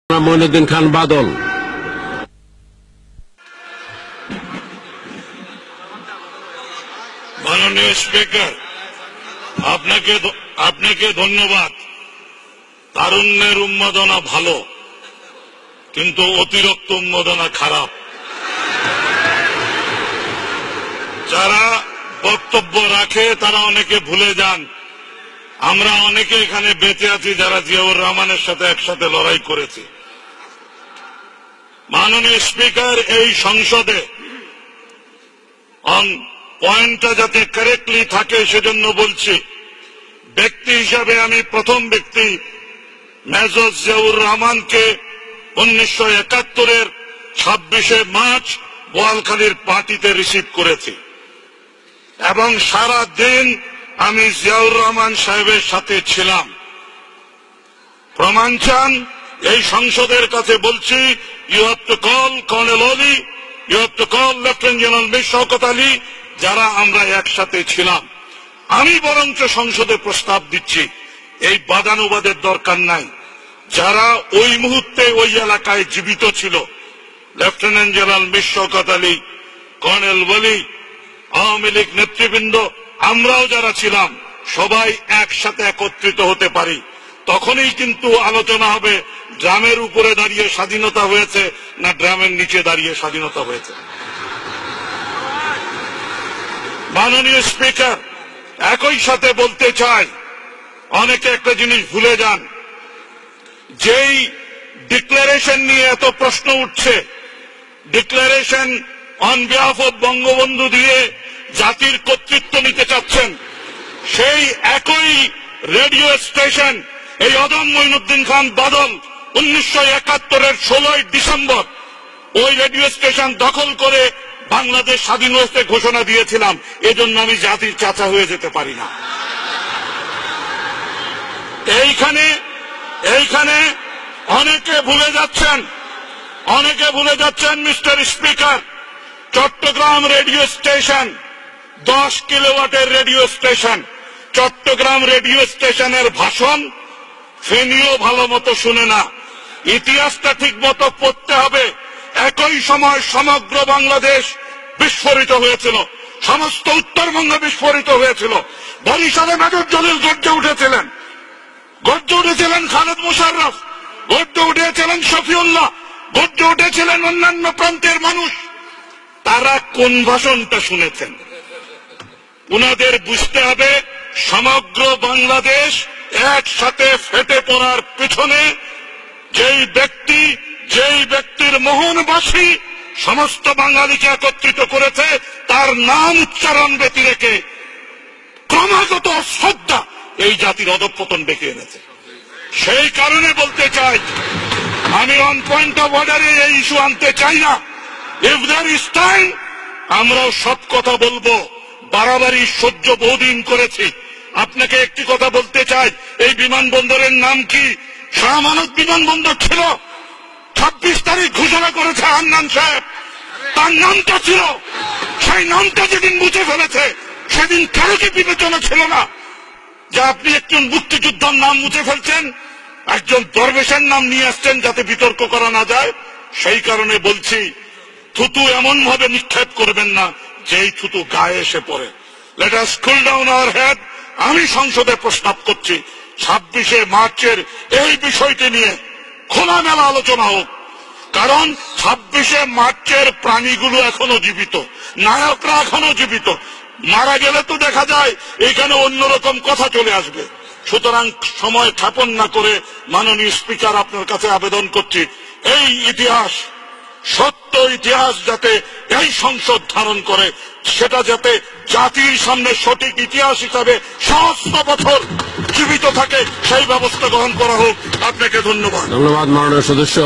মঈনুদ্দিন খান বাদল। মাননীয় স্পিকার, আপনাকে ধন্যবাদ। তারুণ্যের উন্মাদনা ভালো, কিন্তু অতিরিক্ত উন্মাদনা খারাপ। যারা বক্তব্য রাখে তারা অনেকে ভুলে যান আমরা অনেকে এখানে বেঁচে আছি যারা জিয়াউর রহমানের সাথে একসাথে লড়াই করেছি। মাননীয় স্পিকার, এই সংসদে পয়েন্টটা যাতে কারেক্টলি থাকে সেজন্য বলছি, ব্যক্তি হিসাবে আমি প্রথম ব্যক্তি মেজর জিয়াউর রহমানকে 1971-এর 26শে মার্চ বোয়ালখালীর পার্টিতে রিসিভ করেছি এবং সারা দিন আমি জিয়াউর রহমান সাহেবের সাথে ছিলাম। প্রমাণ চান? এই সংসদের কাছে বলছি, you have to call colonel Oli, you have to call lieutenant general Mir Shawkat Ali, যারা আমরা একসাথে ছিলাম। আমি বরঞ্চ সংসদে প্রস্তাব দিচ্ছি, এই বাদানুবাদের দরকার নাই। যারা ওই মুহূর্তে ওই এলাকায় জীবিত ছিল, lieutenant general Mir Shawkat Ali, colonel Oli, Awami League নেতৃবৃন্দ, আমরাও যারা ছিলাম, সবাই একসাথে একত্রিত হতে পারি। তখনই কিন্তু আলোচনা হবে ড্রামের উপরে দাঁড়িয়ে স্বাধীনতা হয়েছে না ড্রামের নিচে দাঁড়িয়ে স্বাধীনতা হয়েছে। মাননীয় স্পিকার, একই সাথে বলতে চাই, অনেকে একটা জিনিস ভুলে যান, যেই ডিক্লারেশন নিয়ে এত প্রশ্ন উঠছে, declaration on behalf of Bangabandhu দিয়ে জাতির কর্তৃত্ব নিতে চাচ্ছেন, সেই একই রেডিও স্টেশন এই অদম মঈনুদ্দিন খান বাদল 1971-এর 16ই ডিসেম্বর ওই রেডিও স্টেশন দখল করে বাংলাদেশ স্বাধীন হয়েছে ঘোষণা দিয়েছিলাম। এজন্য আমি জাতির চাচা হয়ে যেতে পারি না। এইখানে অনেকে ভুলে যাচ্ছেন mister speaker, Chittagong radio station 10 কিলোওয়াটের রেডিও স্টেশন। চট্টগ্রাম রেডিও স্টেশনের ভাষণ ফেনীও ভালো মতো শুনে না। ইতিহাসটা ঠিক মতো পড়তে হবে। একই সময় সমগ্র বাংলাদেশ বিস্ফোরিত হয়েছিল, সমস্ত উত্তরবঙ্গ বিস্ফোরিত হয়েছিল। বরিশালে মেজর জলিল গর্জে উঠেছিলেন খালেদ মোশাররফ, গর্জে উঠেছিলেন শফিউল্লাহ, গর্জে উঠেছিলেন অন্যান্য প্রান্তের মানুষ। তারা কোন ভাষণটা শুনেছেন? উনাদের বুঝতে হবে সমগ্র বাংলাদেশ একসাথে ফেটে পড়ার পিছনে যেই ব্যক্তির মোহনবাসী সমস্ত বাঙালিকে একত্রিত করেছে, তার নাম উচ্চারণ ব্যতি রেখে ক্রমাগত শ্রদ্ধা এই জাতির অধঃপতন ডেকে এনেছে। সেই কারণে বলতে চাই, আমি অন পয়েন্ট অফ অর্ডারে এই ইস্যু আনতে চাই না। ইফ দেয়ার ইজ টাইম, আমরাও সব কথা বলবো। বাড়াবাড়ি সহ্য বহুদিন করেছি। আপনাকে একটি কথা বলতে চাই, এই বিমানবন্দরের নাম কি? শাহ আমানত বিমানবন্দর ছিল। 26 তারিখ ঘোষণা করেছে হান্নান সাহেব, তার নামটা ছিল। সেই নামটা যেদিন মুছে ফেলেছে, সেদিন কারো কি বিবেচনা ছিল না যে আপনি একজন মুক্তিযোদ্ধার নাম মুছে ফেলছেন, একজন দরবেশের নাম নিয়ে আসছেন যাতে বিতর্ক করা না যায়? সেই কারণে বলছি, থুতু এমন ভাবে নিক্ষেপ করবেন না যেই থুতু গায়ে এসে পড়ে। Let us cool down our head. আমি সংসদে প্রস্তাব করছি 26শে মার্চের এই বিষয়টি নিয়ে খোলামেলা আলোচনা হোক। কারণ 26শে মার্চের প্রাণীগুলো এখনো জীবিত, নায়করা এখনো জীবিত। মারা গেলে তো দেখা যায় এখানে অন্যরকম কথা চলে আসবে। সুতরাং সময় ক্ষেপণ না করে মাননীয় স্পিকার আপনার কাছে আবেদন করছি, এই ইতিহাস, সত্য ইতিহাস যাতে এই সংসদ ধারণ করে, সেটা যাতে জাতির সামনে সঠিক ইতিহাস হিসাবে সহস্র বছর জীবিত থাকে, সেই ব্যবস্থা গ্রহণ করা হোক। আপনাকে ধন্যবাদ। মাননীয় সদস্য।